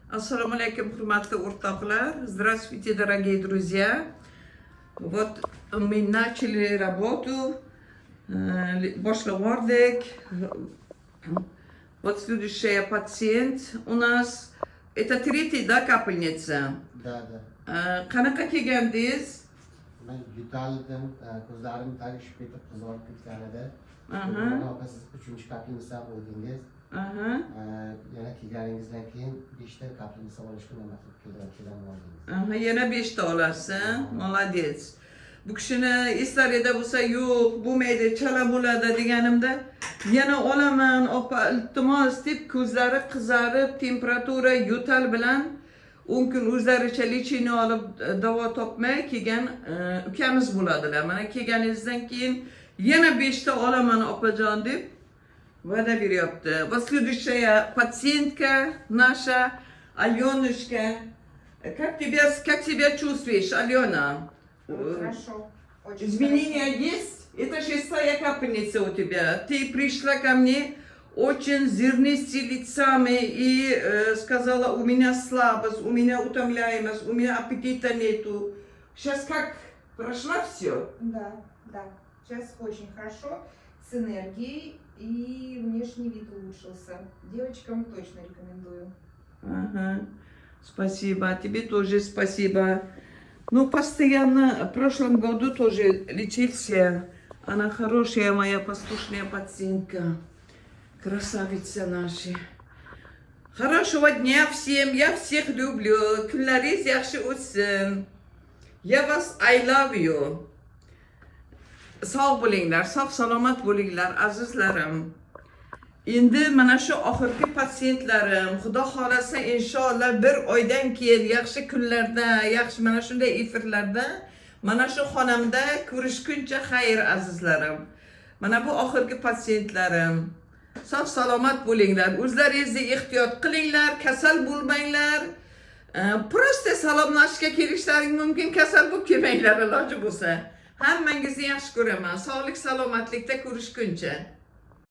Ассаламу алейкум, хурматли o'rtoqlar. Здравствуйте, дорогие друзья. Вот мы начали работу, бошлагордек. Вот следующий пациент у нас. Это третий, да, капельница? Да. Qanaqa kelgandingiz? Ben yutaldim, ko'zlarim tagi shib etib qizarib ketgan edi. Siz 3-chi kapelnisa bo'ldingiz. Yana kelganingizdan keyin 5 ta kapelnisa olishga nima qilib keldingiz? Yana 5 ta olasiz. Молодец. Bu kishini eslarida bo'lsa, yo'q, bo'lmaydi, chala bo'ladi deganimda, yana olaman, opa, iltimos deb ko'zlari qizarib, temperatura yo'tal bilan 10 kun o'zlaricha lechini olib davo topmay kelgan ukamiz bo'ladilar. Mana kelganingizdan keyin yana 5 ta olaman opajon deb va'da beryapti. Va следующая пациентка наша, Аленушка. Как себя чувствуешь, Алена? Хорошо. Очень Изменения хорошо. есть? Это 6-я капельница у тебя. Ты пришла ко мне очень зернистыми лицами и сказала, у меня слабость, у меня утомляемость, у меня аппетита нету. Сейчас как? Прошла все? Да. Сейчас очень хорошо, с энергией, и внешний вид улучшился. Девочкам точно рекомендую. Ага. Спасибо. Тебе тоже спасибо. Ну, постоянно, в прошлом году тоже лечился. Она хорошая, моя послушная пациентка. Красавица наша. Хорошего дня всем. Я всех люблю. Kunlaringiz yaxshi o'tsin. Я вас I love you. Sog' bo'linglar, sog' salomat bo'linglar, azizlarim. Endi mana shu oxirgi patsientlarim, Xudo xolasa inshaalloh bir oydan keyin yaxshi kunlarda, yaxshi mana shunday efirlarda, mana shu xonamda ko'rishguncha xayr azizlarim. Mana bu oxirgi patsientlarim. Sog' salomat bo'linglar, o'zlaringizni ehtiyot qilinglar, kasal bo'lmanglar. Prosta salomlashishga kelishlaring mumkin, kasal bo'lib kelmanglar iloji bo'lsa. Hammangizni yaxshi ko'raman. Sog'lik, salomatlikda ko'rishguncha.